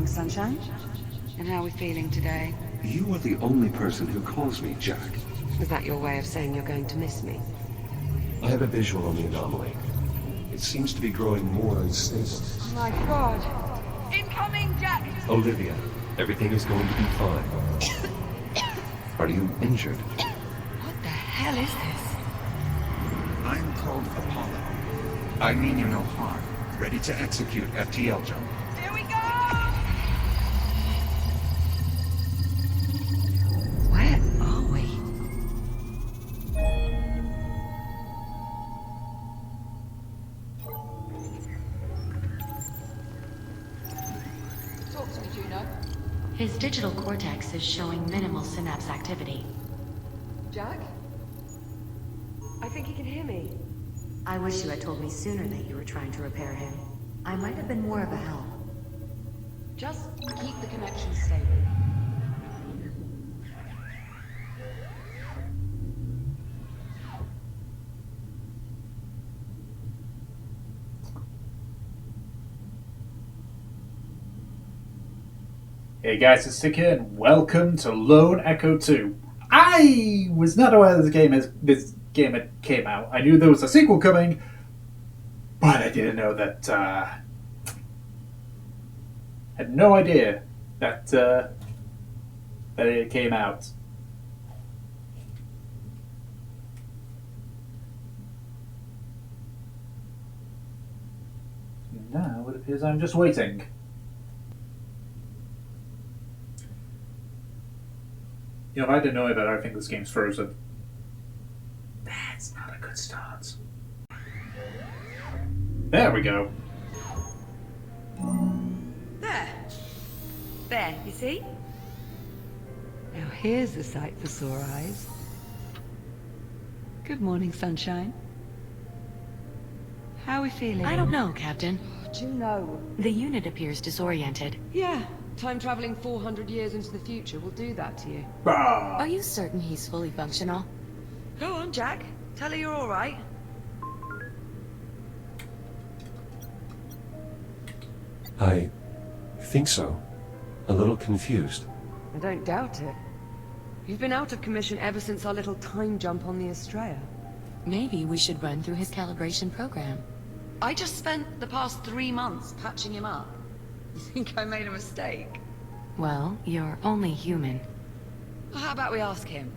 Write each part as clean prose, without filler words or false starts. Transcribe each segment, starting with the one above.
morning, sunshine. And how are we feeling today? You are the only person who calls me Jack. Is that your way of saying you're going to miss me? I have a visual on the anomaly. It seems to be growing more unstable. Oh my god. Incoming, Jack! Olivia, everything is going to be fine. Are you injured? What the hell is this? I'm called Apollo. I mean you no harm. Ready to execute FTL jump. Here we go! Where are we? Talk to me, Juno. His digital cortex is showing minimal synapse activity. Jack? I think he can hear me. I wish you had told me sooner that you were trying to repair him. I might have been more of a help. Just keep the connection stable. Hey guys, it's Stick here, and welcome to Lone Echo 2. I was not aware this game had came out. I knew there was a sequel coming, but I didn't know that. Had no idea that that it came out. Now it appears I'm just waiting. You know, if I didn't know that, I think this game's frozen. That's not a good start. There we go. There. There, you see? Now here's a sight for sore eyes. Good morning, sunshine. How are we feeling? I don't know, Captain. Juno. The unit appears disoriented. Yeah, time traveling 400 years into the future will do that to you. Ah. Are you certain he's fully functional? Go on, Jack. Tell her you're all right. I think so. A little confused. I don't doubt it. You've been out of commission ever since our little time jump on the Estrella. Maybe we should run through his calibration program. I just spent the past 3 months patching him up. You think I made a mistake? Well, you're only human. Well, how about we ask him?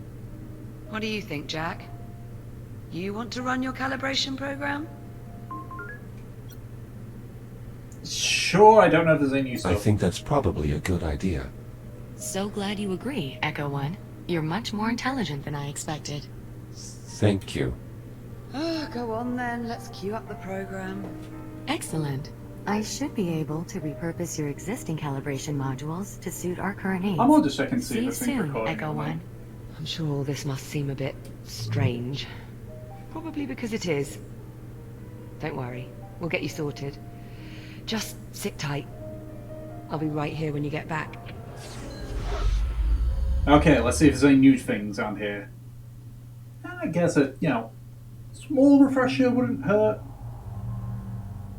What do you think, Jack? You want to run your calibration program? Sure, I don't know if there's any use I of. think that's probably a good idea. So glad you agree, Echo One. You're much more intelligent than I expected. Thank you. Go on then, let's queue up the program. Excellent. I should be able to repurpose your existing calibration modules to suit our current needs. I'm on just checking to see See if you this thing's soon, recording. Echo or not. One. I'm sure all this must seem a bit strange. Probably because it is. Don't worry, we'll get you sorted. Just sit tight. I'll be right here when you get back. Okay, let's see if there's any new things on here. I guess a, small refresher wouldn't hurt.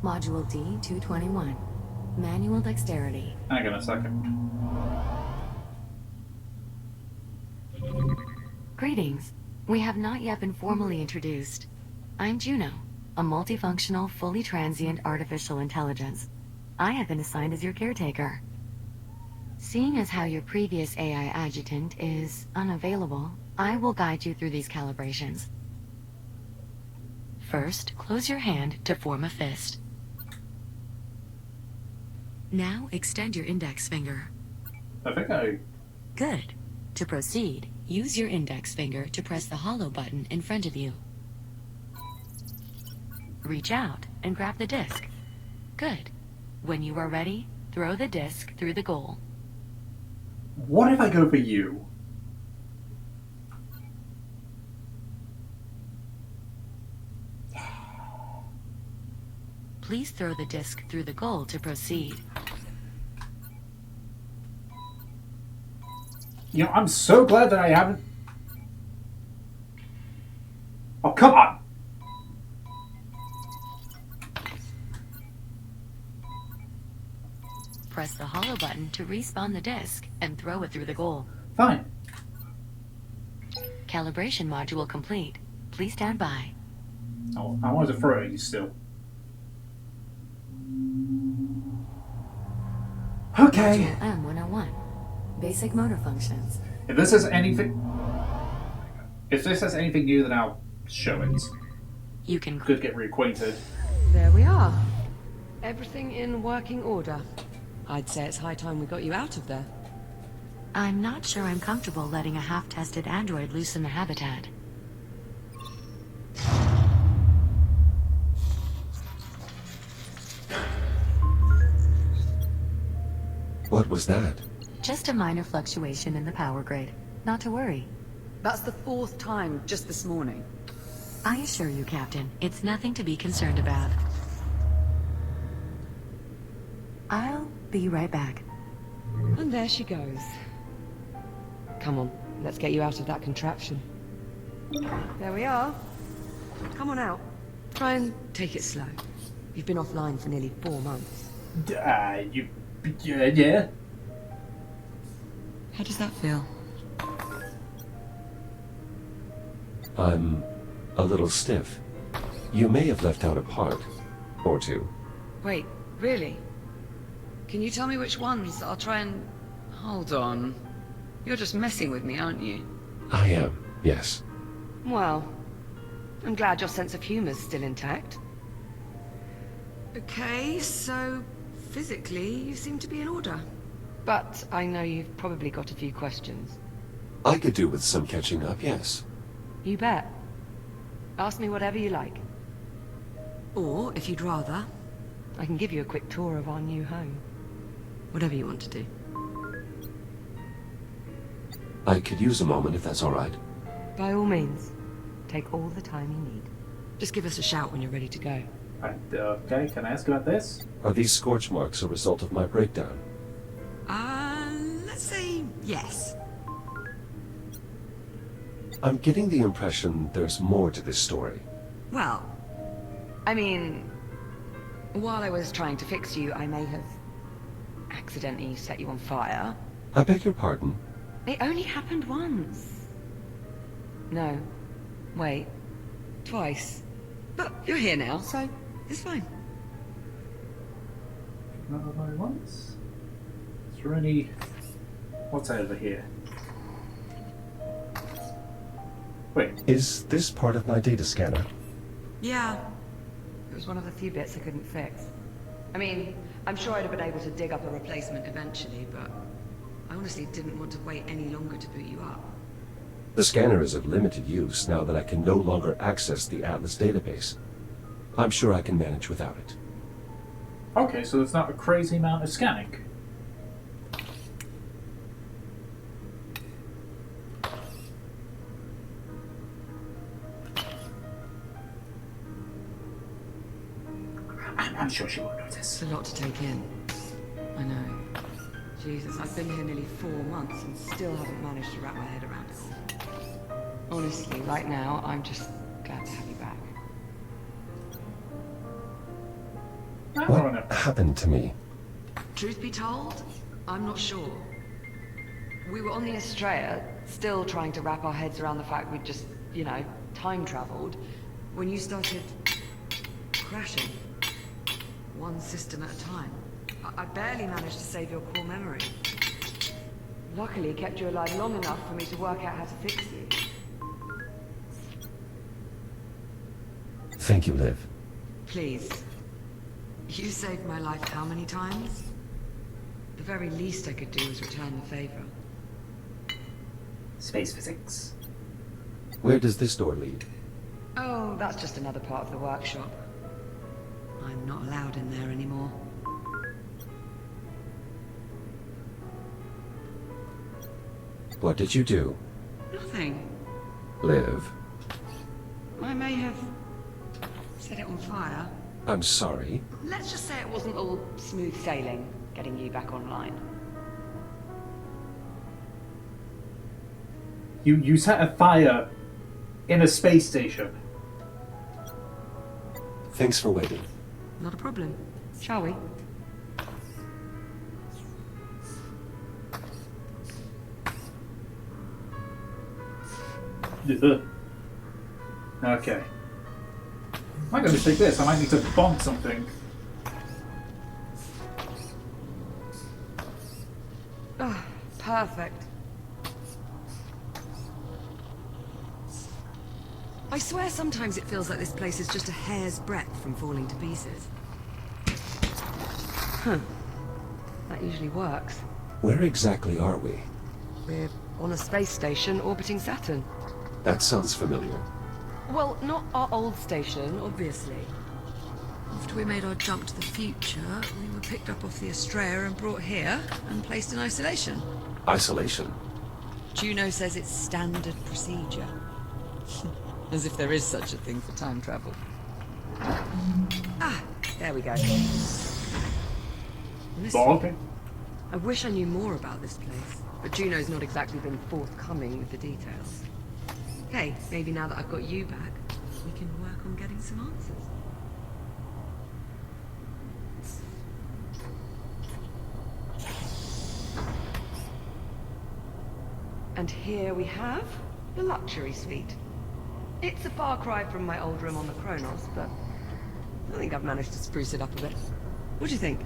Module D-221. Manual dexterity. Hang on a second. Greetings. We have not yet been formally introduced. I'm Juno, a multifunctional, fully transient artificial intelligence. I have been assigned as your caretaker. Seeing as how your previous AI adjutant is unavailable, I will guide you through these calibrations. First, close your hand to form a fist. Now extend your index finger. I think I... Good. To proceed, use your index finger to press the hollow button in front of you. Reach out and grab the disc. Good. When you are ready, throw the disc through the goal. What if I go for you? Please throw the disc through the goal to proceed. I'm so glad that I haven't... Oh, come on! press the hollow button to respawn the disc and throw it through the goal. Fine. Calibration module complete. Please stand by. Oh, I wanted to throw it at you still. Okay. Module M101. Basic motor functions. If this has anything new, then I'll show it. You can Could get reacquainted. There we are. Everything in working order. I'd say it's high time we got you out of there. I'm not sure I'm comfortable letting a half-tested android loose in the habitat. What was that? Just a minor fluctuation in the power grid. Not to worry. That's the 4th time just this morning. I assure you, Captain, it's nothing to be concerned about. I'll be right back. And there she goes. Come on, let's get you out of that contraption. There we are. Come on out. Try and take it slow. You've been offline for nearly 4 months. Yeah. How does that feel? I'm a little stiff. You may have left out a part or two. Wait, really? Can you tell me which ones? I'll try and... Hold on. You're just messing with me, aren't you? I am, yes. Well, I'm glad your sense of humor's still intact. Okay, so... physically, you seem to be in order. But I know you've probably got a few questions. I could do with some catching up, yes. You bet. Ask me whatever you like. Or, if you'd rather, I can give you a quick tour of our new home. whatever you want to do. I could use a moment if that's all right. By all means. Take all the time you need. Just give us a shout when you're ready to go. Okay, can I ask about this? Are these scorch marks a result of my breakdown? Let's say yes. I'm getting the impression there's more to this story. Well, I mean, while I was trying to fix you, I may have accidentally set you on fire. I beg your pardon? It only happened once. No. Wait. Twice. But you're here now, so it's fine. Not what I want. Is there any... What's over here? Wait. Is this part of my data scanner? Yeah. It was one of the few bits I couldn't fix. I mean, I'm sure I'd have been able to dig up a replacement eventually, but I honestly didn't want to wait any longer to boot you up. The scanner is of limited use now that I can no longer access the Atlas database. I'm sure I can manage without it. Okay, so there's not a crazy amount of scanning. I'm sure she won't notice. It's a lot to take in. I know. Jesus, I've been here nearly 4 months and still haven't managed to wrap my head around it all. Honestly, right now, I'm just glad to have you back. I don't know. What happened to me? Truth be told, I'm not sure. We were on the Estrella, still trying to wrap our heads around the fact we'd just, you know, time traveled, When you started crashing, one system at a time, I barely managed to save your core memory. luckily kept you alive long enough for me to work out how to fix you. Thank you, Liv. Please. You saved my life how many times? The very least I could do was return the favor. Space physics. Where does this door lead? Oh, that's just another part of the workshop. I'm not allowed in there anymore. What did you do? Nothing. Liv? I may have set it on fire. I'm sorry. Let's just say it wasn't all smooth sailing, getting you back online. You set a fire in a space station. Thanks for waiting. Not a problem. Shall we? Ugh. Okay. I might go to take this. I might need to bomb something. Ah, perfect. I swear sometimes it feels like this place is just a hair's breadth from falling to pieces. Huh. That usually works. Where exactly are we? We're on a space station orbiting Saturn. That sounds familiar. Well, not our old station, obviously. After we made our jump to the future, we were picked up off the Astrea and brought here and placed in isolation. Isolation? Juno says it's standard procedure. As if there is such a thing for time travel. Ah, there we go. Listen, Oh, okay. I wish I knew more about this place, but Juno's not exactly been forthcoming with the details. Hey, maybe now that I've got you back, we can work on getting some answers. And here we have the luxury suite. It's a far cry from my old room on the Kronos, but I think I've managed to spruce it up a bit. What do you think?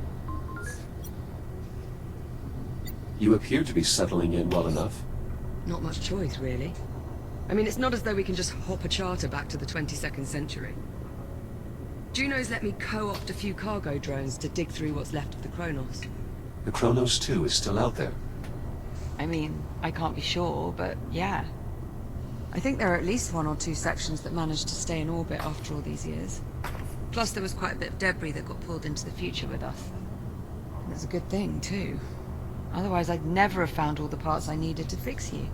You appear to be settling in well enough. Not much choice, really. I mean, it's not as though we can just hop a charter back to the 22nd century. Juno's let me co-opt a few cargo drones to dig through what's left of the Kronos. The Kronos 2 is still out there. I mean, I can't be sure, but yeah. I think there are at least 1 or 2 sections that managed to stay in orbit after all these years. Plus, there was quite a bit of debris that got pulled into the future with us. And it's a good thing, too. Otherwise, I'd never have found all the parts I needed to fix you.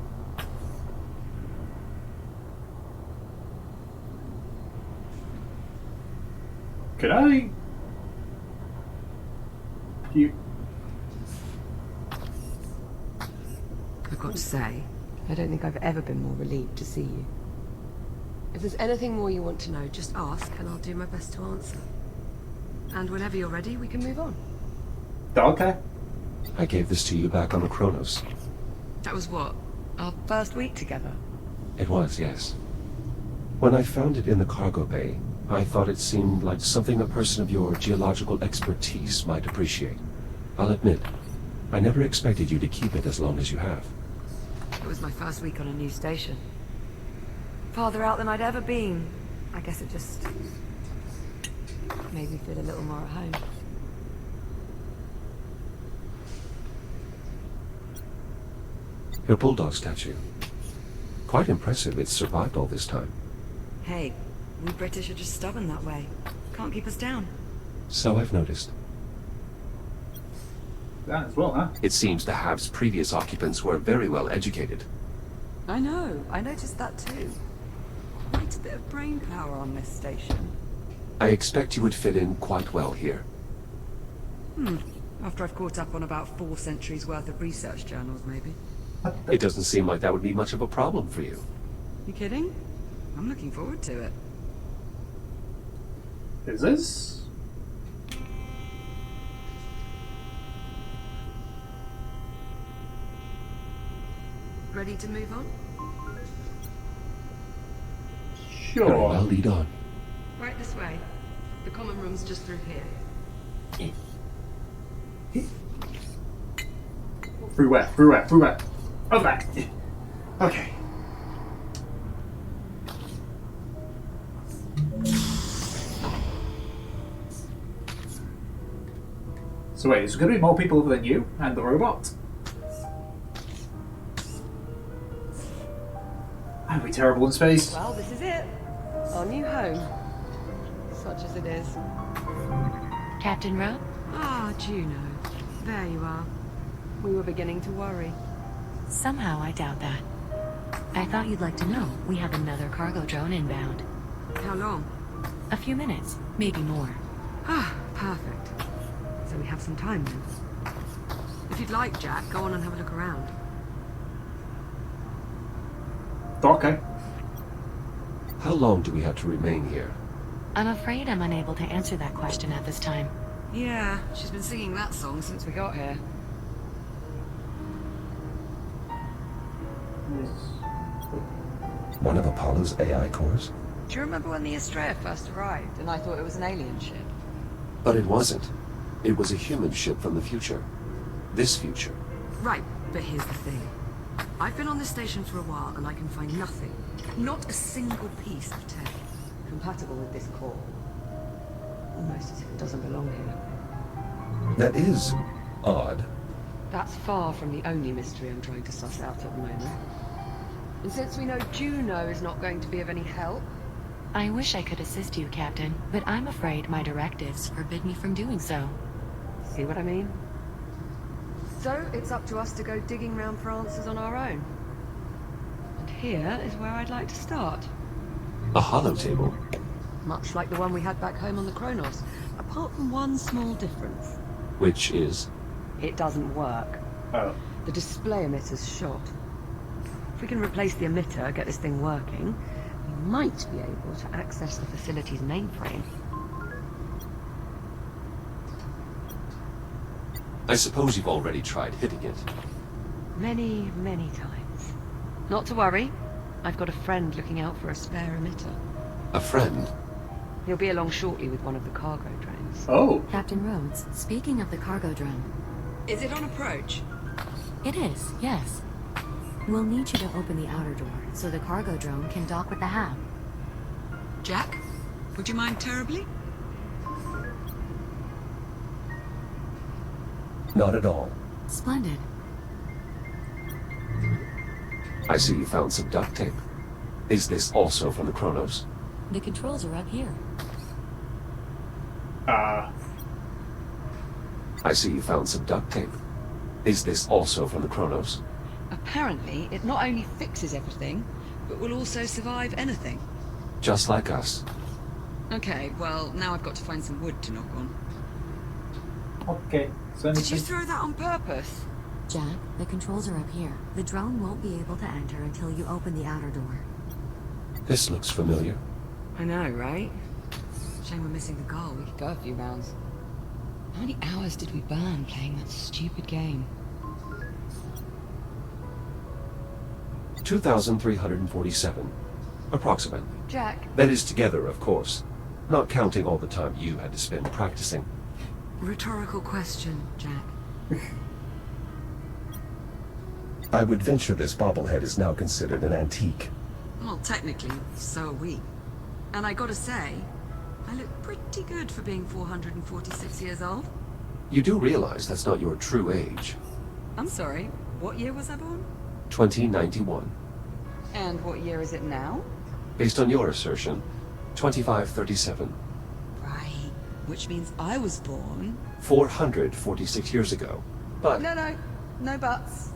Could I? You. I've got to say, I don't think I've ever been more relieved to see you. If there's anything more you want to know, just ask and I'll do my best to answer. And whenever you're ready, we can move on. Okay. I gave this to you back on the Kronos. That was what? Our first week together? It was, yes. When I found it in the cargo bay, I thought it seemed like something a person of your geological expertise might appreciate. I'll admit, I never expected you to keep it as long as you have. It was my first week on a new station. Farther out than I'd ever been. I guess it just made me feel a little more at home. Your bulldog statue. Quite impressive it's survived all this time. Hey, we British are just stubborn that way. Can't keep us down. So I've noticed. That as well, huh? It seems the Hav's previous occupants were very well educated. I know, I noticed that too. Quite a bit of brain power on this station. I expect you would fit in quite well here. After I've caught up on about 4 centuries worth of research journals, maybe. It doesn't seem like that would be much of a problem for you. You kidding? I'm looking forward to it. Is this? Ready to move on? Sure. Very well, lead on. Right this way. The common room's just through here. Through where? Through where? Through where? Over there. Okay. So wait, there's going to be more people than you and the robot? I'd be terrible in space. Well, this is it. Our new home. Such as it is. Captain Rowe? Ah, Juno. There you are. We were beginning to worry. Somehow I doubt that. I thought you'd like to know we have another cargo drone inbound. How long? A few minutes, maybe more. Ah, perfect. So we have some time then. If you'd like, Jack, go on and have a look around. Okay. How long do we have to remain here? I'm afraid I'm unable to answer that question at this time. Yeah, she's been singing that song since we got here. One of Apollo's AI cores? Do you remember when the Estrella first arrived and I thought it was an alien ship? But it wasn't. It was a human ship from the future. This future. Right, but here's the thing. I've been on this station for a while and I can find nothing. Not a single piece of tech. Compatible with this core. Almost as if it doesn't belong here. That is odd. That's far from the only mystery I'm trying to suss out at the moment. And since we know Juno is not going to be of any help... I wish I could assist you, Captain, but I'm afraid my directives forbid me from doing so. See what I mean? So, it's up to us to go digging round for answers on our own. And here is where I'd like to start. A holotable. Much like the one we had back home on the Kronos, apart from one small difference. Which is? It doesn't work. Oh. The display emitter's shot. If we can replace the emitter, get this thing working, we might be able to access the facility's mainframe. I suppose you've already tried hitting it. Many, many times. Not to worry. I've got a friend looking out for a spare emitter. A friend? He'll be along shortly with one of the cargo drones. Oh. Captain Rhodes, speaking of the cargo drone. Is it on approach? It is, yes. We'll need you to open the outer door so the cargo drone can dock with the HAB. Jack? Would you mind terribly? Not at all. Splendid. I see you found some duct tape. Is this also from the Kronos? The controls are up here. I see you found some duct tape. Is this also from the Kronos? Apparently, it not only fixes everything, but will also survive anything. Just like us. Okay, well, now I've got to find some wood to knock on. Okay. So Did you anything? throw that on purpose? Jack, the controls are up here. The drone won't be able to enter until you open the outer door. This looks familiar. I know, right? Shame we're missing the goal. We could go a few rounds. How many hours did we burn playing that stupid game? 2,347. Approximately. Jack, That is together, of course. Not counting all the time you had to spend practicing. Rhetorical question, Jack. I would venture this bobblehead is now considered an antique. Well, technically, so are we. And I gotta say, I look pretty good for being 446 years old. You do realize that's not your true age. I'm sorry, what year was I born? 2091. And what year is it now? Based on your assertion, 2537. Right, which means I was born... 446 years ago. But No buts.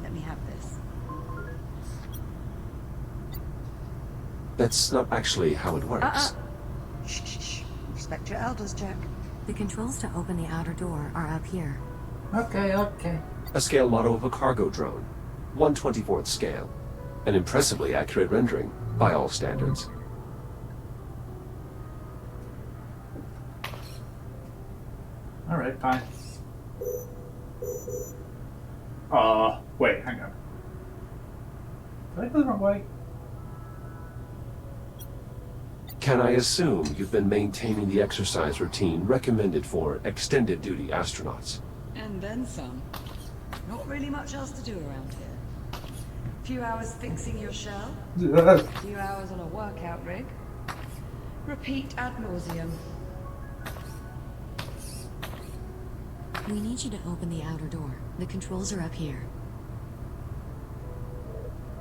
Let me have this. that's not actually how it works. shh. Respect your elders, Jack. The controls to open the outer door are up here. Okay. A scale model of a cargo drone. 1/24th scale. An impressively accurate rendering, by all standards. Alright, fine. Wait, hang on. Did I go the wrong way? Can I assume you've been maintaining the exercise routine recommended for extended duty astronauts? And then some. Not really much else to do around here. A few hours fixing your shell, a few hours on a workout rig. Repeat ad nauseum. We need you to open the outer door. The controls are up here.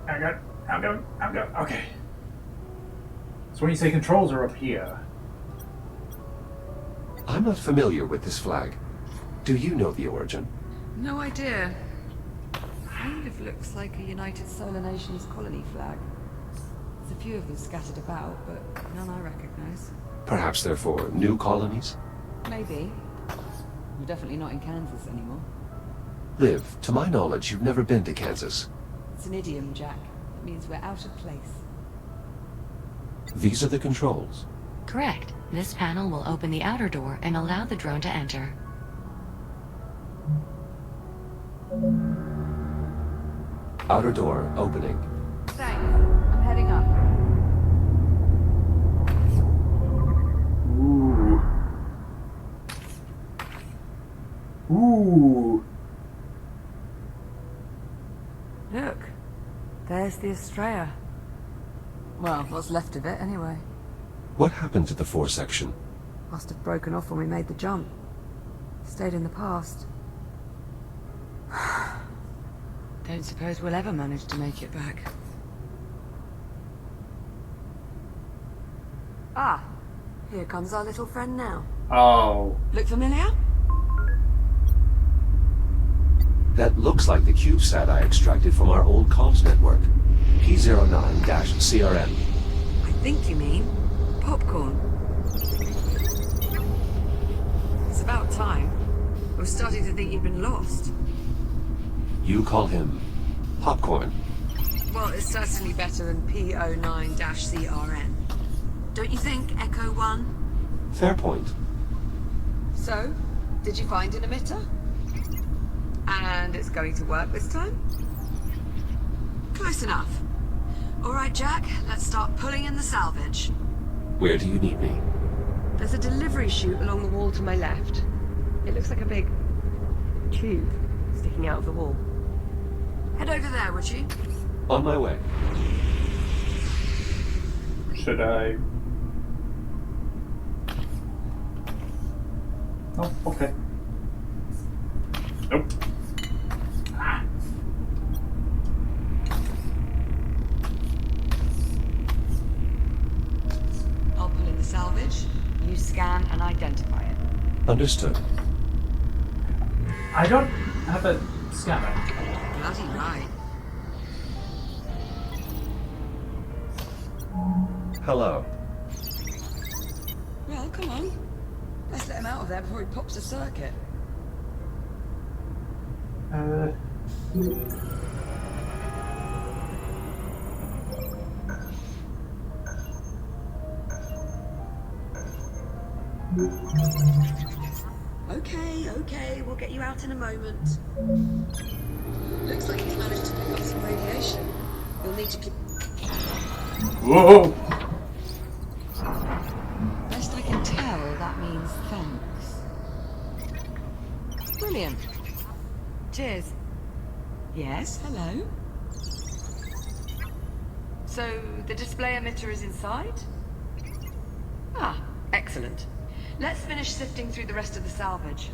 I'm going. Okay. So when you say controls are up here, I'm not familiar with this flag. Do you know the origin? No idea. Kind of looks like a United Solar Nations colony flag. There's a few of them scattered about, but none I recognize. Perhaps they're for new colonies? Maybe. We're definitely not in Kansas anymore. Liv, to my knowledge, you've never been to Kansas. It's an idiom, Jack. It means we're out of place. These are the controls. Correct. This panel will open the outer door and allow the drone to enter. Outer door opening. Thanks. I'm There's the Estrella. Well, what's left of it, anyway. What happened to the 4 section? Must have broken off when we made the jump. Stayed in the past. Don't suppose we'll ever manage to make it back. Ah, here comes our little friend now. Oh. Look familiar? That looks like the CubeSat I extracted from our old comms network. P09-CRN. I think you mean popcorn. It's about time. I was starting to think you'd been lost. You call him Popcorn. Well, it's certainly better than P09-CRN. Don't you think, Echo 1? Fair point. So, did you find an emitter? And it's going to work this time? Close enough. All right, Jack, let's start pulling in the salvage. Where do you need me? There's a delivery chute along the wall to my left. It looks like a big tube sticking out of the wall. Head over there, would you? On my way. Should I? Oh, okay. Nope. Ah. I'll pull in the salvage. You scan and identify it. Understood. I don't have a scanner. Bloody right. Hello. Well, come on. Let's let him out of there before he pops a circuit. Okay, we'll get you out in a moment. Looks like he's managed to pick up some radiation. You'll need to keep... Whoa! Best I can tell, that means thanks. Brilliant. Cheers. Yes, hello. So, the display emitter is inside? Ah, excellent. Let's finish sifting through the rest of the salvage.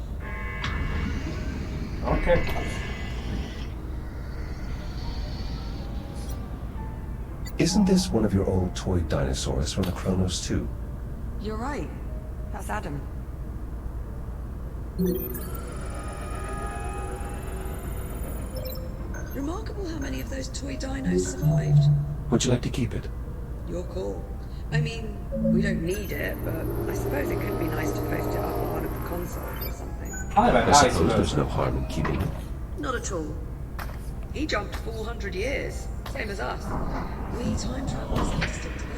Okay. Isn't this one of your old toy dinosaurs from the Chronos 2? You're right. That's Adam. Remarkable how many of those toy dinos survived. Would you like to keep it? Your call. I mean, we don't need it, but I suppose it could be nice to post it up on one of the consoles or something. I suppose there's no harm in keeping it. Not at all. He jumped 400 years, same as us. We time travelers have to stick together.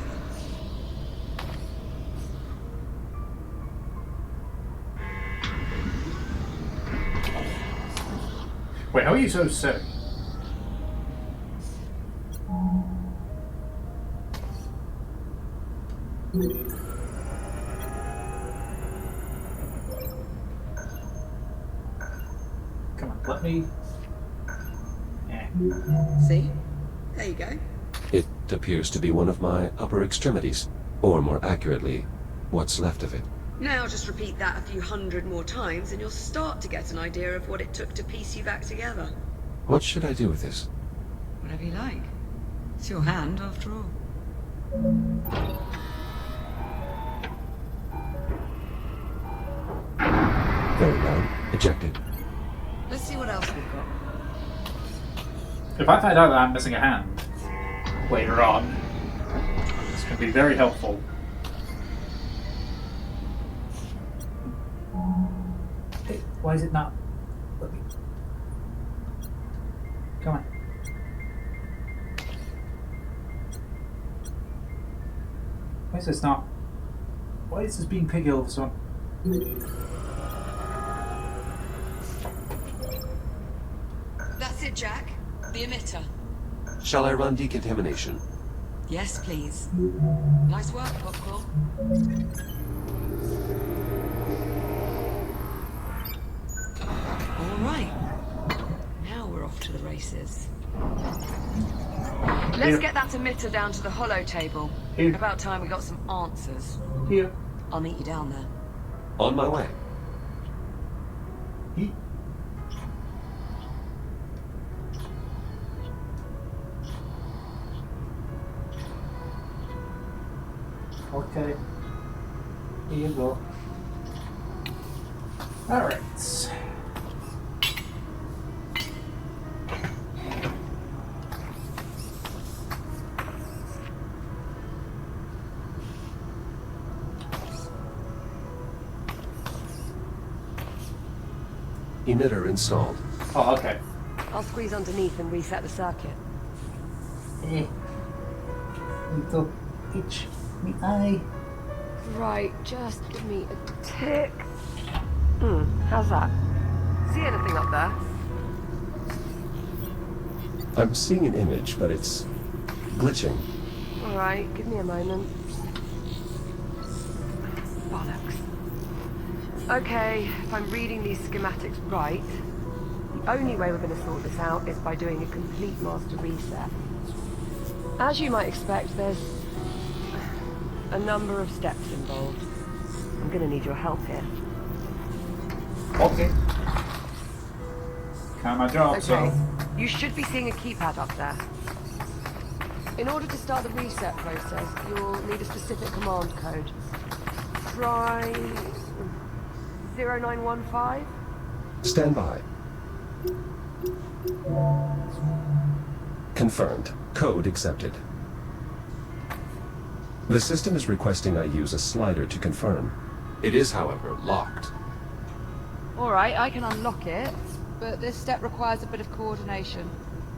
Wait, how are you so sick? Come on, let me... See? There you go. It appears to be one of my upper extremities. Or more accurately, what's left of it. Now just repeat that a few hundred more times and you'll start to get an idea of what it took to piece you back together. What should I do with this? Whatever you like. It's your hand, after all. Very well. Ejected. Let's see what else we've got. If I find out that I'm missing a hand later on, it's going to be very helpful. Hey, why is it not? Let me... Come on. Why is this not? Why is this being picky all of a sudden? That's it, Jack. The emitter. Shall I run decontamination? Yes, please. Nice work, Popcorn. All right. Now we're off to the races. Let's get that emitter down to the hollow table. Here. About time we got some answers. Here. I'll meet you down there. On my way. He. Okay. Here you go. Alright. Emitter installed. Oh, okay. I'll squeeze underneath and reset the circuit. Little itch me eye. Right, just give me a tick. How's that? See anything up there? I'm seeing an image, but it's glitching. Alright, give me a moment. Bollocks. Okay, if I'm reading these schematics right, the only way we're going to sort this out is by doing a complete master reset. As you might expect, there's a number of steps involved. I'm going to need your help here. Okay. Kind of my job, so. You should be seeing a keypad up there. In order to start the reset process, you'll need a specific command code. Try 0915? Stand by. Confirmed. Code accepted. The system is requesting I use a slider to confirm. It is, however, locked. Alright, I can unlock it, but this step requires a bit of coordination.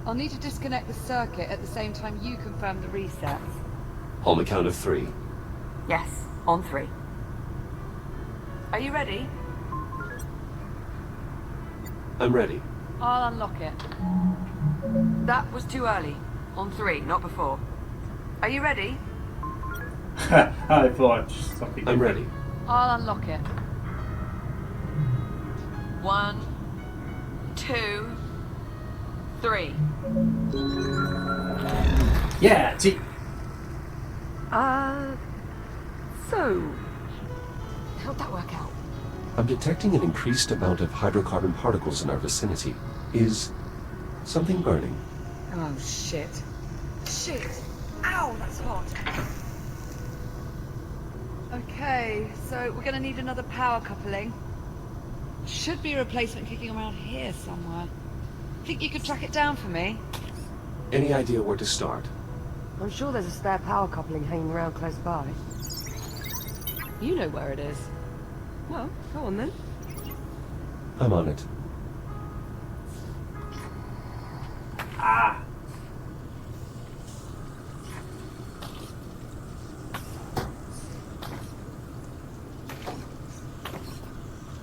I'll need to disconnect the circuit at the same time you confirm the reset. On the count of 3. Yes, on 3. Are you ready? I'm ready. I'll unlock it. That was too early. On 3, not before. Are you ready? I thought something. I'm ready. I'll unlock it. 1, 2, 3. Yeah, see. So... how'd that work out? I'm detecting an increased amount of hydrocarbon particles in our vicinity. Is something burning? Oh, shit. Shit! Ow, that's hot. Okay, so we're gonna need another power coupling. Should be a replacement kicking around here somewhere. Think you could track it down for me? Any idea where to start? I'm sure there's a spare power coupling hanging around close by. You know where it is. Well, go on then. I'm on it. Ah.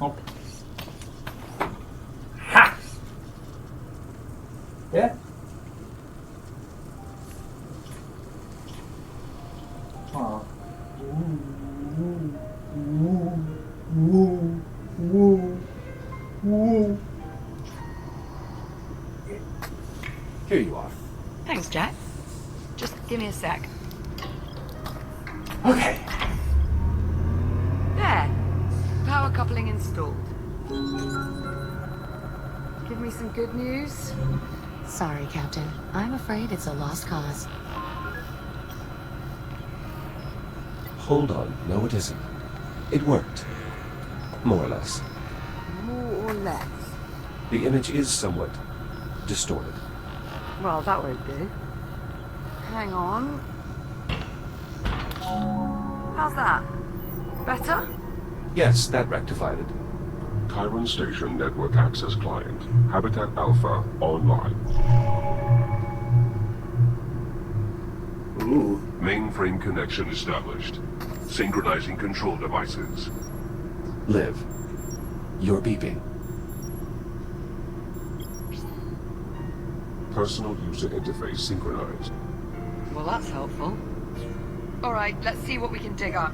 Oh. Ha! Yeah. Oh. Here you are. Thanks, Jack. Just give me a sec. Okay. There. Power coupling installed. Give me some good news. Sorry, Captain. I'm afraid it's a lost cause. Hold on. No, it isn't. It worked. More or less. More or less. The image is somewhat distorted. Well, that won't do. Hang on. How's that? Better? Yes, that rectified it. Chiron Station Network Access Client, Habitat Alpha, online. Ooh. Mainframe connection established. Synchronizing control devices. Liv, you're beeping. Personal user interface synchronized. Well, that's helpful. Alright, let's see what we can dig up.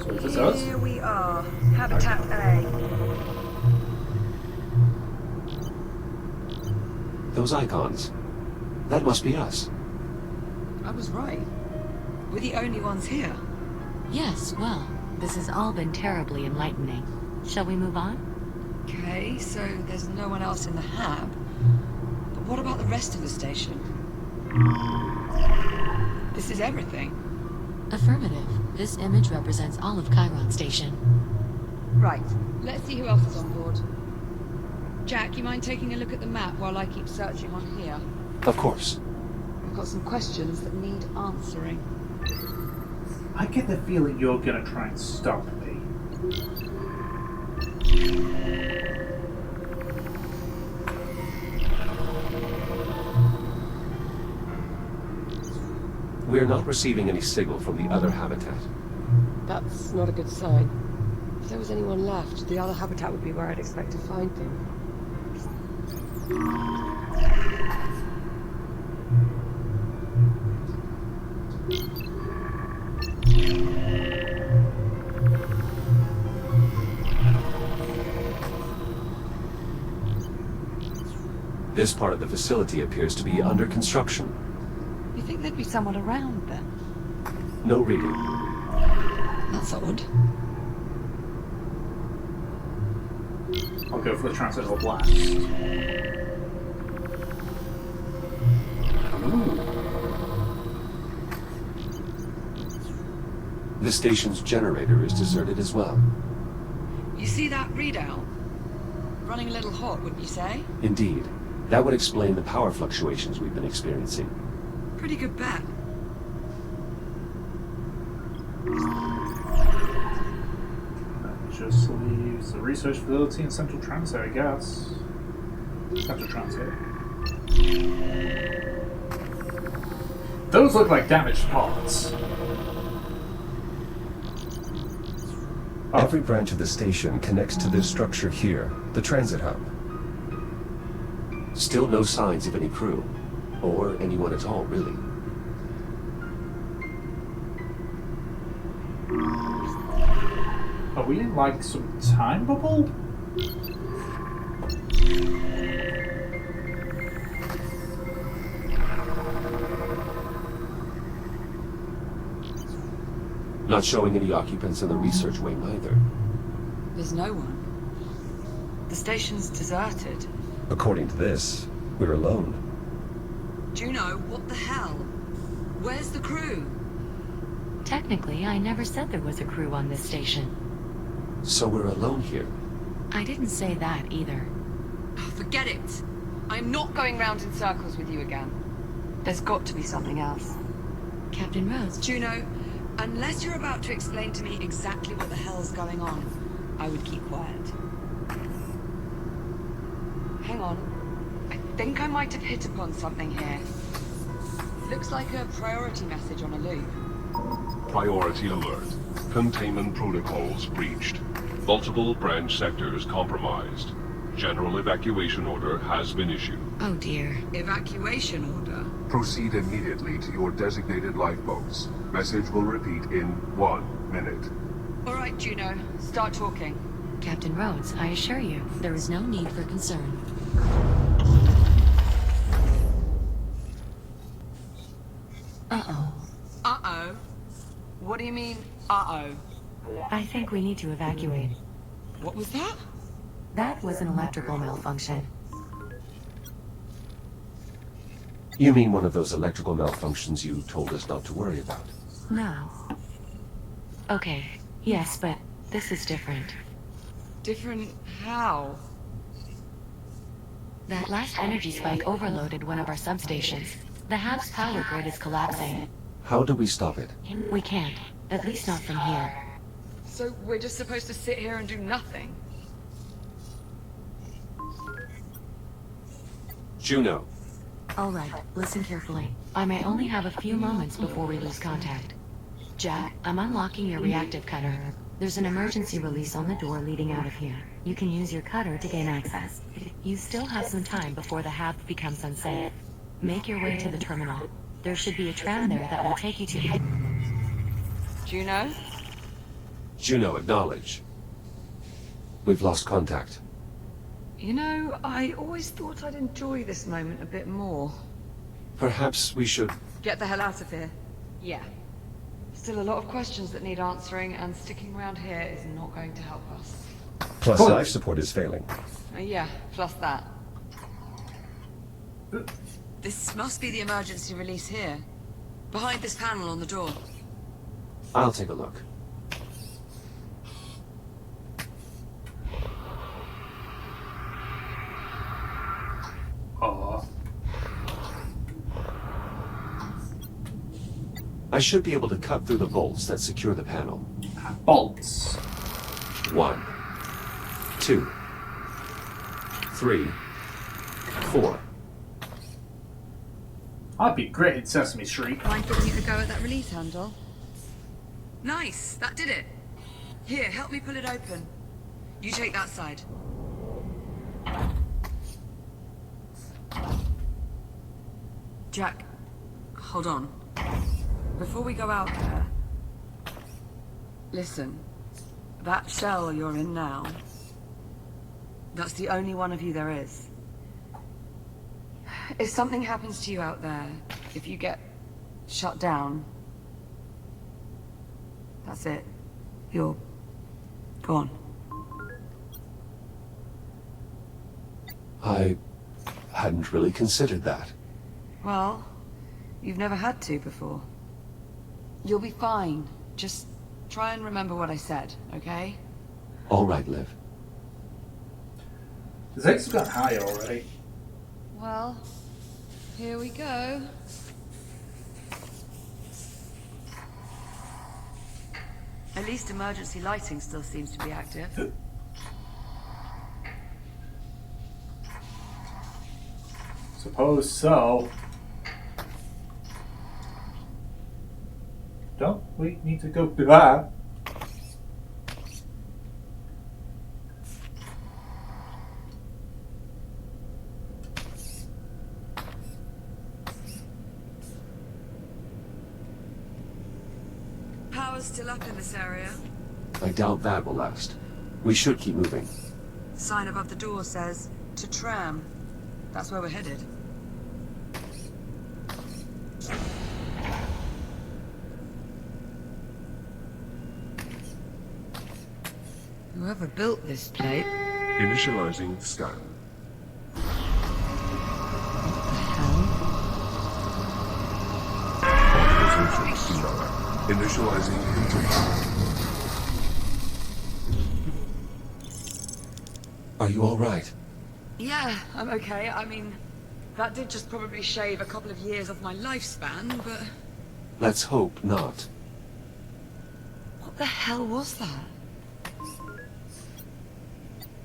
So is this us? Here we are. Habitat A. those icons. That must be us. I was right. We're the only ones here. Yes, well, this has all been terribly enlightening. Shall we move on? Okay, so there's no one else in the hab. But what about the rest of the station? This is everything. Affirmative. This image represents all of Chiron Station. Right. Let's see who else is on board. Jack, you mind taking a look at the map while I keep searching on here? Of course. I've got some questions that need answering. I get the feeling you're gonna try and stop me. We're not receiving any signal from the other habitat. That's not a good sign. If there was anyone left, the other habitat would be where I'd expect to find them. This part of the facility appears to be under construction. You think there'd be someone around then? No reading. That's odd. I'll go for the transcendental blast. The station's generator is deserted as well. You see that readout? Running a little hot, wouldn't you say? Indeed. That would explain the power fluctuations we've been experiencing. Pretty good bet. That just leaves the research facility and central transit, I guess. Central transit. Those look like damaged parts. Every branch of the station connects to this structure here, the transit hub. Still no signs of any crew, or anyone at all, really. Are we in, like, some time bubble? Not showing any occupants in the research wing either. There's no one. The station's deserted. According to this, we're alone. Juno, what the hell? Where's the crew? Technically, I never said there was a crew on this station. So we're alone here. I didn't say that either. Oh, forget it. I'm not going round in circles with you again. There's got to be something else. Captain Rhodes, Juno, unless you're about to explain to me exactly what the hell's going on, I would keep quiet. Hang on. I think I might have hit upon something here. Looks like a priority message on a loop. Priority alert. Containment protocols breached. Multiple branch sectors compromised. General evacuation order has been issued. oh dear. Evacuation order? Proceed immediately to your designated lifeboats. Message will repeat in 1 minute. All right, Juno. Start talking. Captain Rhodes, I assure you, there is no need for concern. Uh-oh. Uh-oh? What do you mean, uh-oh? I think we need to evacuate. What was that? That was an electrical malfunction. You mean one of those electrical malfunctions you told us not to worry about? No. Okay, yes, but this is different. Different how? That last energy spike overloaded one of our substations. The hab's power grid is collapsing. How do we stop it? We can't. At least not from here. So we're just supposed to sit here and do nothing? Juno. All right, listen carefully. I may only have a few moments before we lose contact. Jack, I'm unlocking your reactive cutter. There's an emergency release on the door leading out of here. You can use your cutter to gain access. You still have some time before the hab becomes unsafe. Make your way to the terminal. There should be a tram there that will take you to... Juno? Juno, acknowledge. We've lost contact. You know, I always thought I'd enjoy this moment a bit more. Perhaps we should... Get the hell out of here. Yeah. Still a lot of questions that need answering, and sticking around here is not going to help us. Plus, life support is failing. Yeah, plus that. This must be the emergency release here. Behind this panel on the door. I'll take a look. Aw. I should be able to cut through the bolts that secure the panel. Bolts. 1, 2, 3, 4. I'd be great in Sesame Street. Mind giving it a go at that release handle? Nice, that did it. Here, help me pull it open. You take that side. Jack, hold on. Before we go out there... Listen, that shell you're in now, that's the only one of you there is. If something happens to you out there, if you get shut down, that's it. You're gone. I hadn't really considered that. Well, you've never had to before. You'll be fine. Just try and remember what I said, okay? All right, Liv. The stakes have got high already. Well, here we go. At least emergency lighting still seems to be active. Suppose so. Don't we need to go to that? Power's still up in this area. I doubt that will last. We should keep moving. Sign above the door says, to tram. That's where we're headed. Whoever built this place... Initializing scan. Authorization denied. Initializing interval. Are you all right? Yeah, I'm okay. I mean, that did just probably shave a couple of years off my lifespan, but... Let's hope not. What the hell was that?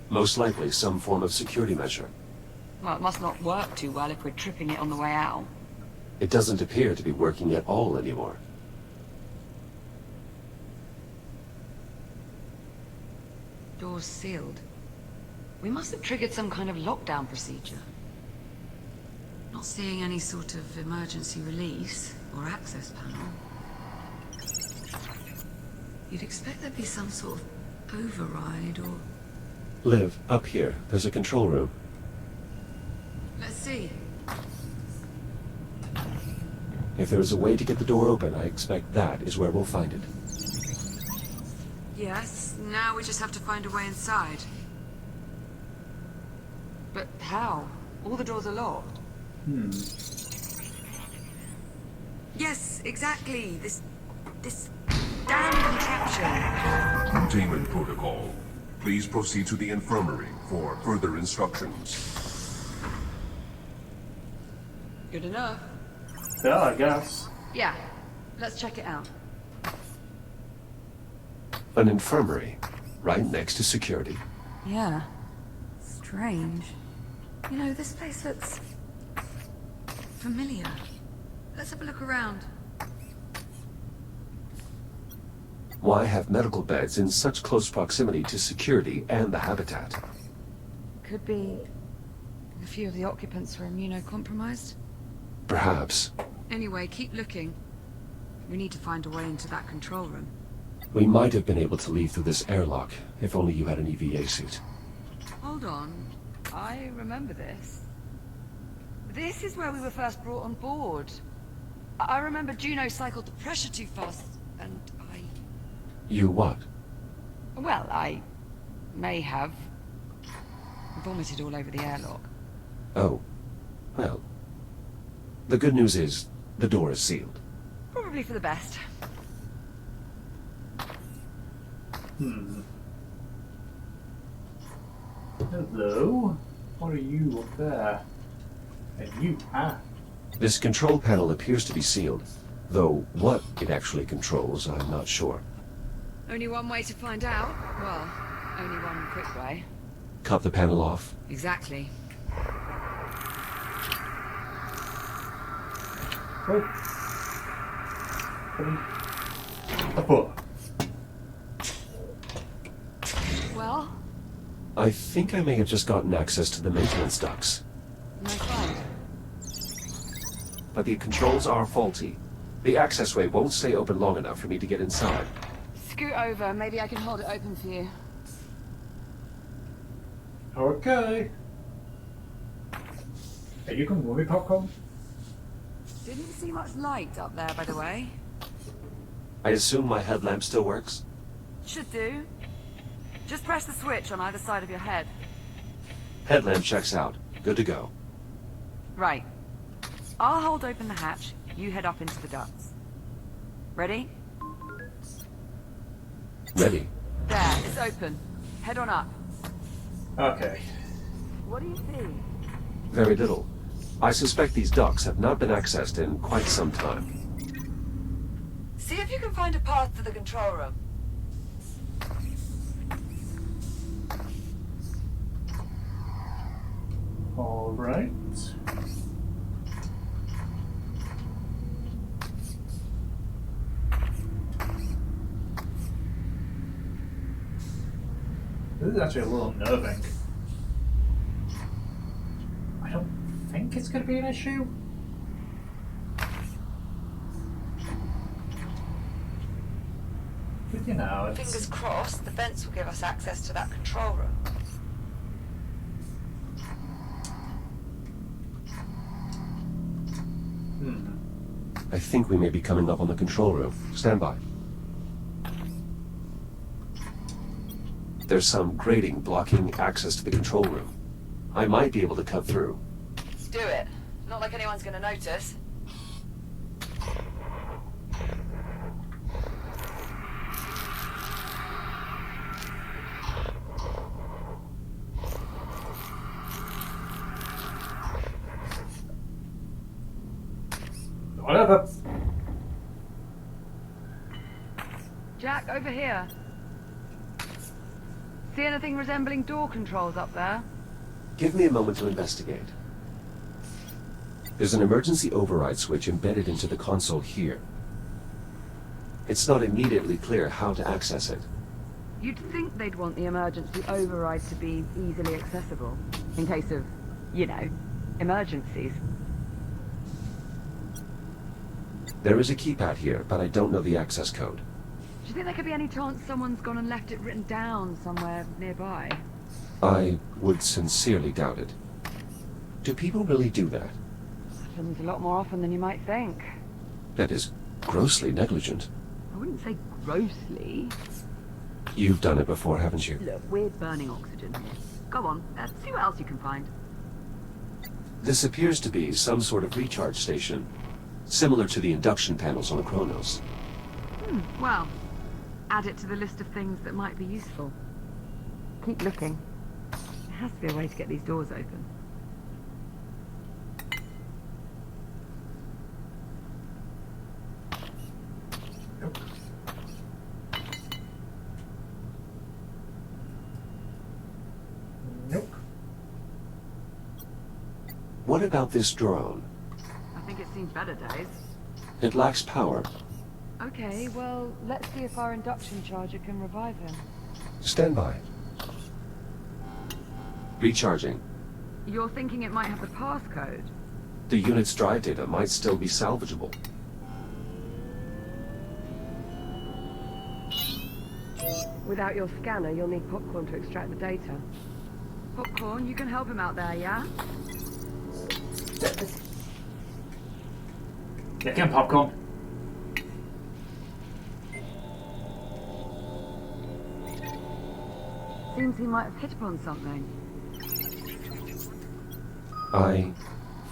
Most likely some form of security measure. Well, it must not work too well if we're tripping it on the way out. It doesn't appear to be working at all anymore. Door's sealed. We must have triggered some kind of lockdown procedure. Not seeing any sort of emergency release or access panel. You'd expect there'd be some sort of override or... Liv, up here. There's a control room. Let's see. If there's a way to get the door open, I expect that is where we'll find it. Yes, now we just have to find a way inside. But how? All the doors are locked. Yes, exactly. This damn contraption. Containment protocol. Please proceed to the infirmary for further instructions. Good enough. Yeah, I guess. Yeah, let's check it out. An infirmary, right next to security. Yeah. Strange. You know, this place looks... familiar. Let's have a look around. Why have medical beds in such close proximity to security and the habitat? Could be... a few of the occupants were immunocompromised. Perhaps. Anyway, keep looking. We need to find a way into that control room. We might have been able to leave through this airlock, if only you had an EVA suit. Hold on. I remember this. This is where we were first brought on board. I remember Juno cycled the pressure too fast, and I... You what? Well, I may have vomited all over the airlock. Oh. Well. The good news is, the door is sealed. Probably for the best. Hello? What are you up there? And you, This control panel appears to be sealed, though what it actually controls, I'm not sure. Only one way to find out. Well, only one quick way. Cut the panel off. Exactly. Well? I think I may have just gotten access to the maintenance ducts. No find. But the controls are faulty. The accessway won't stay open long enough for me to get inside. Scoot over. Maybe I can hold it open for you. Okay. Are you going movie popcorn? Didn't see much light up there, by the way. I assume my headlamp still works? Should do. Just press the switch on either side of your head. Headlamp checks out. Good to go. Right. I'll hold open the hatch. You head up into the ducts. Ready? Ready. There, it's open. Head on up. Okay. What do you see? Very little. I suspect these ducts have not been accessed in quite some time. See if you can find a path to the control room. All right. This is actually a little unnerving. I don't think it's going to be an issue. But you know, it's... Fingers crossed, the vents will give us access to that control room. I think we may be coming up on the control room. Stand by. There's some grating blocking access to the control room. I might be able to cut through. Do it. Not like anyone's gonna notice. Whatever. Jack, over here. See anything resembling door controls up there? Give me a moment to investigate. There's an emergency override switch embedded into the console here. It's not immediately clear how to access it. You'd think they'd want the emergency override to be easily accessible, in case of, you know, emergencies. There is a keypad here, but I don't know the access code. Do you think there could be any chance someone's gone and left it written down somewhere nearby? I would sincerely doubt it. Do people really do that? Happens a lot more often than you might think. That is grossly negligent. I wouldn't say grossly. You've done it before, haven't you? Look, we're burning oxygen here. Go on, see what else you can find. This appears to be some sort of recharge station, similar to the induction panels on the Kronos. Well, add it to the list of things that might be useful. Keep looking. There has to be a way to get these doors open. Nope. Nope. What about this drone? I think it's seen better days. It lacks power. Okay, well, let's see if our induction charger can revive him. Stand by. Recharging. You're thinking it might have the passcode? The unit's drive data might still be salvageable. Without your scanner, you'll need popcorn to extract the data. Popcorn, you can help him out there, yeah? Yeah, get popcorn. Seems he might have hit upon something. I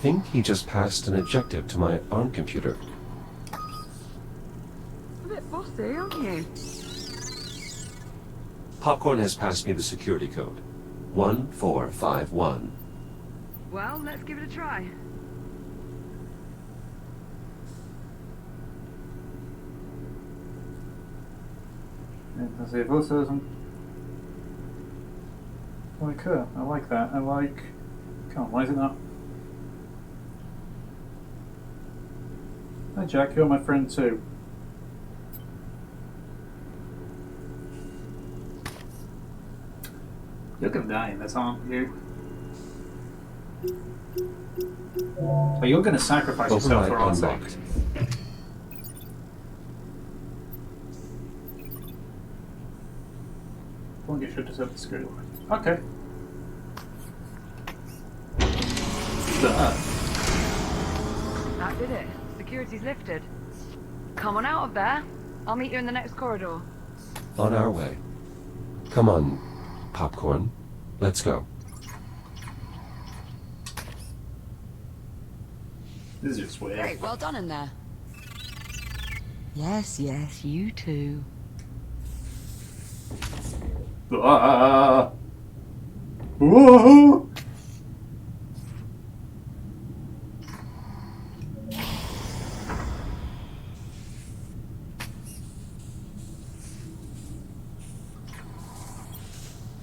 think he just passed an objective to my ARM computer. A bit bossy, aren't you? Popcorn has passed me the security code. 1451. Well, let's give it a try. Let's see if also doesn't. Like her. I like that. I like. Come on, why is it not? Hi Jack, you're my friend too. You're gonna die in this, aren't you? Oh, you're gonna sacrifice yourself for our sake. Unlocked. Well, you should just have the security line. Okay. That did it. Security's lifted. Come on out of there. I'll meet you in the next corridor. On our way. Come on, Popcorn. Let's go. This is just weird. Great, well done in there. Yes, yes, you too. Ah! Whoa!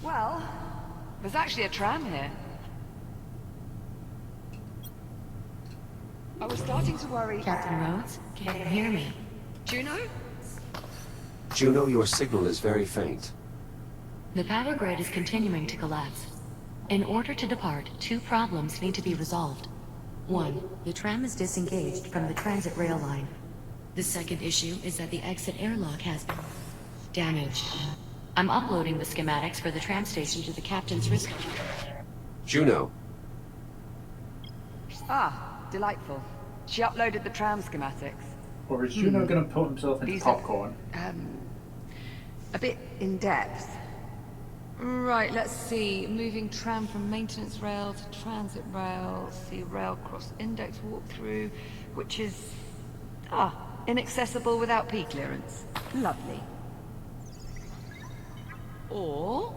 Well, there's actually a tram here. I was starting to worry. Captain Rhodes, can you hear me? Juno? Juno, your signal is very faint. The power grid is continuing to collapse. In order to depart, two problems need to be resolved. One, the tram is disengaged from the transit rail line. The second issue is that the exit airlock has been damaged. I'm uploading the schematics for the tram station to the captain's wrist computer. Juno, Ah, delightful. She uploaded the tram schematics. Or is Juno going to put himself into These are- popcorn? A bit in depth. Right, let's see. Moving tram from maintenance rail to transit rail. See rail cross index walkthrough, which is inaccessible without P clearance. Lovely. Or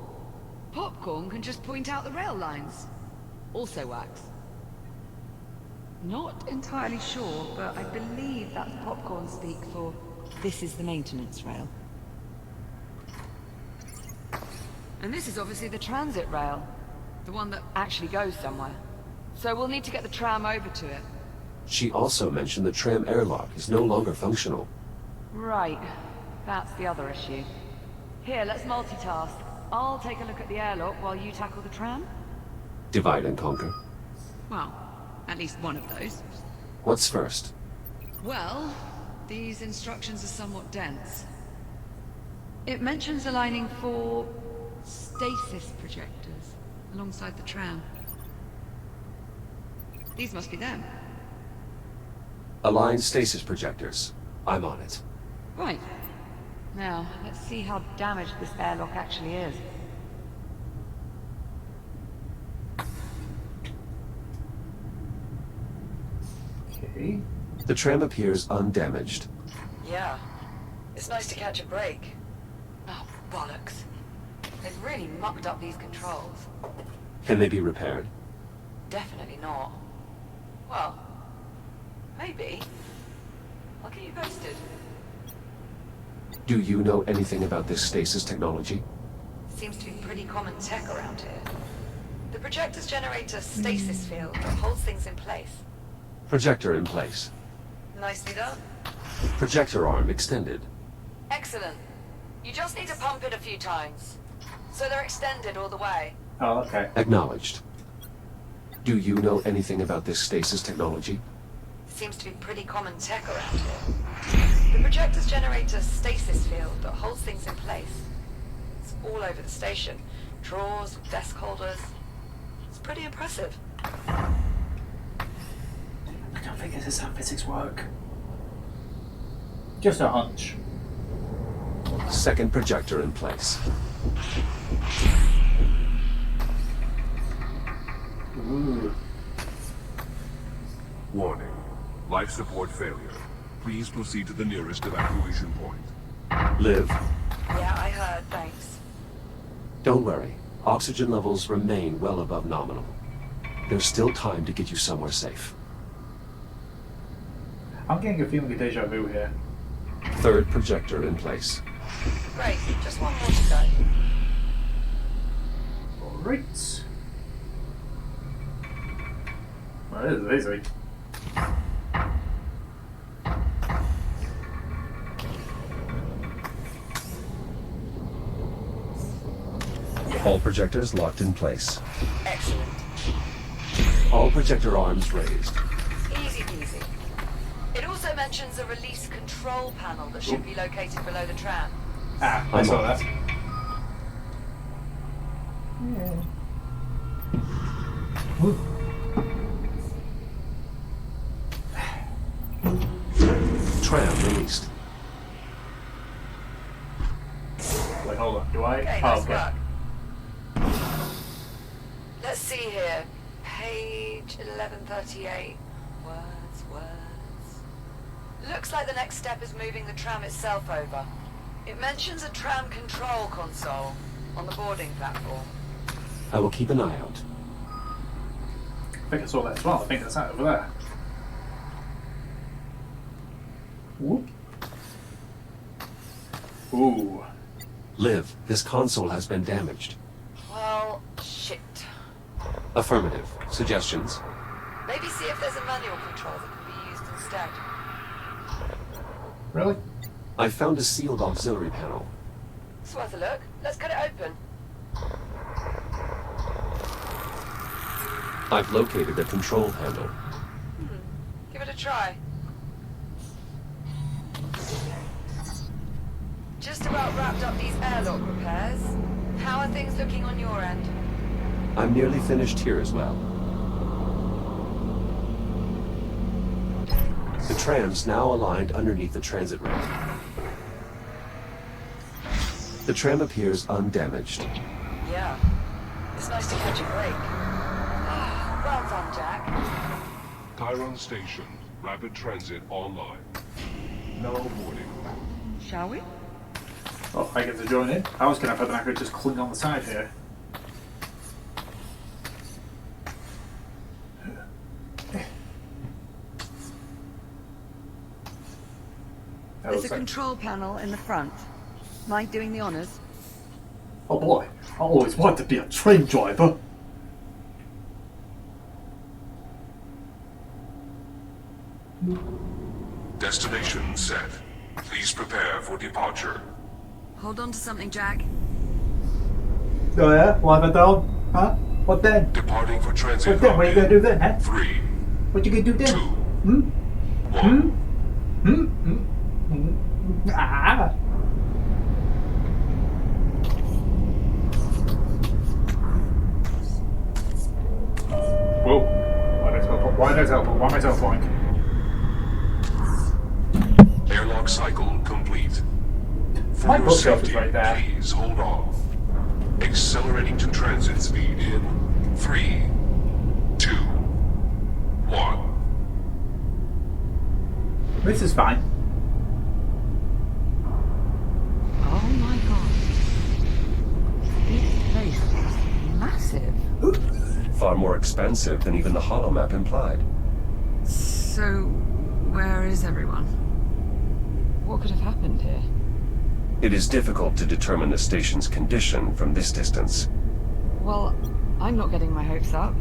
Popcorn can just point out the rail lines. Also works. Not entirely sure, but I believe that's Popcorn speak for this is the maintenance rail. And this is obviously the transit rail. The one that actually goes somewhere. So we'll need to get the tram over to it. she also mentioned the tram airlock is no longer functional. Right. That's the other issue. Here, let's multitask. I'll take a look at the airlock while you tackle the tram. Divide and conquer. Well, at least one of those. What's first? Well, these instructions are somewhat dense. It mentions aligning 4 stasis projectors alongside the tram. These must be them. Align stasis projectors. I'm on it. Right. Now, let's see how damaged this airlock actually is. Okay. The tram appears undamaged. Yeah. It's nice to catch a break. Oh, bollocks. They've really mucked up these controls. Can they be repaired? Definitely not. Well, maybe. I'll keep you posted. Do you know anything about this stasis technology? Seems to be pretty common tech around here. The projectors generate a stasis field that holds things in place. Projector in place. Nicely done. Projector arm extended. Excellent. You just need to pump it a few times. So they're extended all the way. Oh, okay. Acknowledged. Do you know anything about this stasis technology? Seems to be pretty common tech around here. The projectors generate a stasis field that holds things in place. It's all over the station. Drawers, desk holders. pretty impressive. I don't think this is how physics work. Just a hunch. Second projector in place. Ooh. Warning. Life support failure. Please proceed to the nearest evacuation point. Liv, Yeah, I heard, thanks. don't worry. Oxygen levels remain well above nominal. There's still time to get you somewhere safe. I'm getting a feeling of deja vu here. Third projector in place. Great, just one more to go. Alright. Well, this is easy. All projectors locked in place. Excellent. All projector arms raised. Easy peasy. It also mentions a release control panel that should be located below the tram. Ah, I saw that. Tram released. Wait, hold on. Do I? Okay, Oh, nice okay. work. Let's see here. Page 1138. Words. Looks like the next step is moving the tram itself over. It mentions a tram control console on the boarding platform. I will keep an eye out. I think I saw that as well. I think that's that over there. Whoop. Ooh. Liv, this console has been damaged. Well, shit. Affirmative. Suggestions? Maybe see if there's a manual control that can be used instead. Really? I found a sealed auxiliary panel. It's worth a look. Let's cut it open. I've located a control handle. Give it a try. Just about wrapped up these airlock repairs. How are things looking on your end? I'm nearly finished here as well. The tram's now aligned underneath the transit ramp. The tram appears undamaged. Yeah. It's nice to catch a break. Well done, Jack. Chiron Station. Rapid transit online. Now boarding. Shall we? Oh, I get to join in. I was going to have an actor just cling on the side here. There's a control panel in the front. Mind doing the honors? Oh boy, I always wanted to be a train driver. Destination set. Please prepare for departure. Hold on to something, Jack. Oh yeah? What have I done? Huh? What then? Departing for transit. What then? What are you going to do then, huh? 3, What you going to do then? 2, Hmm? 1. Ah! Whoa. Why did I teleport? Why am I teleporting? Airlock cycle complete. For My your bookshelf is safety, right there. please hold off. Accelerating to transit speed in 3, 2, 1. This is fine. Oh my god. This place is massive. Far more expansive than even the holomap implied. So, where is everyone? What could have happened here? It is difficult to determine the station's condition from this distance. Well, I'm not getting my hopes up.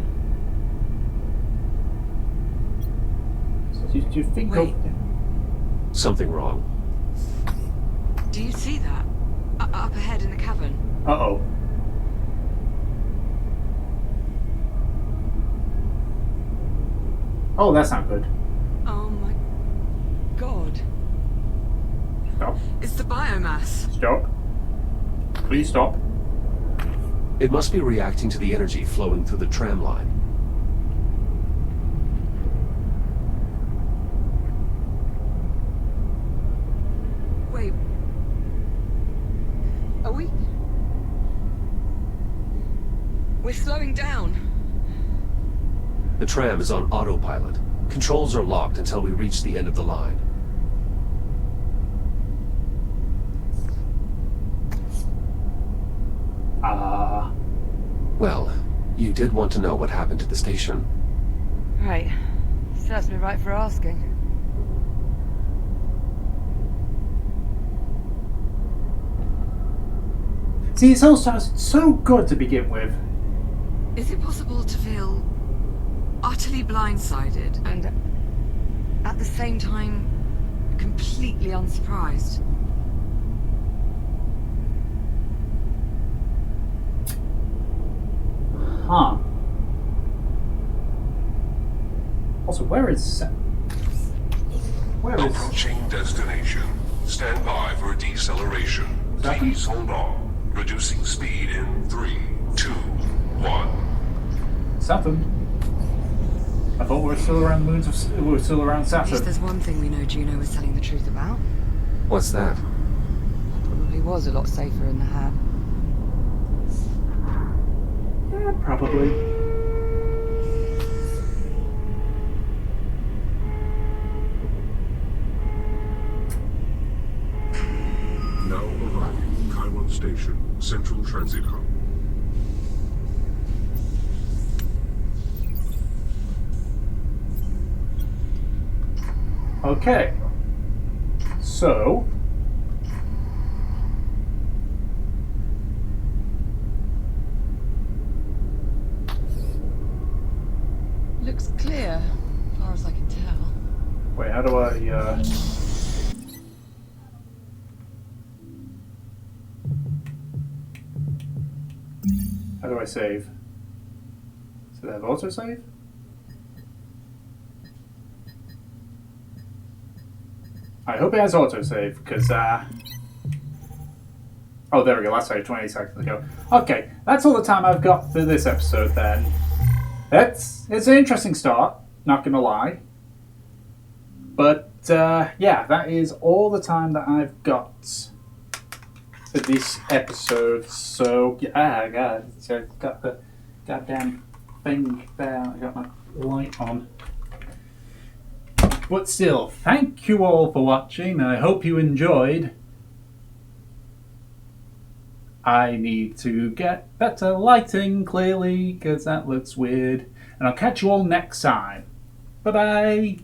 Do you think Wait. Something wrong. Do you see that? Up ahead in the cavern. Uh-oh. Oh, that's not good. Oh my god. Stop. It's the biomass. Stop. Please stop. It must be reacting to the energy flowing through the tram line. Wait. Are we? We're slowing down. The tram is on autopilot. Controls are locked until we reach the end of the line. Well, you did want to know what happened to the station. Right. Serves me right for asking. See, it all sounds so good to begin with. Is it possible to feel utterly blindsided And at the same time, completely unsurprised? Huh. Also, where is... Approaching destination. Stand by for deceleration. Please hold on. Reducing speed in 3, 2, 1. Saturn? I thought we were still around the moons of... we were still around At least Saturn. there's one thing we know Juno was telling the truth about. What's that? Probably was a lot safer in the hat. Yeah, probably. Now arriving Kaiwan Station, Central Transit Hub. Okay. So... Looks clear, as far as I can tell. Wait, how do I, How do I save? Does it have autosave? I hope it has autosave, because, oh, there we go, last save 20 seconds ago. Okay, that's all the time I've got for this episode, then. It's an interesting start, not gonna lie. But, yeah, that is all the time that I've got for this episode. So, yeah, I've got the goddamn thing there. I got my light on. But still, thank you all for watching. I hope you enjoyed. I need to get better lighting, clearly, because that looks weird. And I'll catch you all next time. Bye-bye!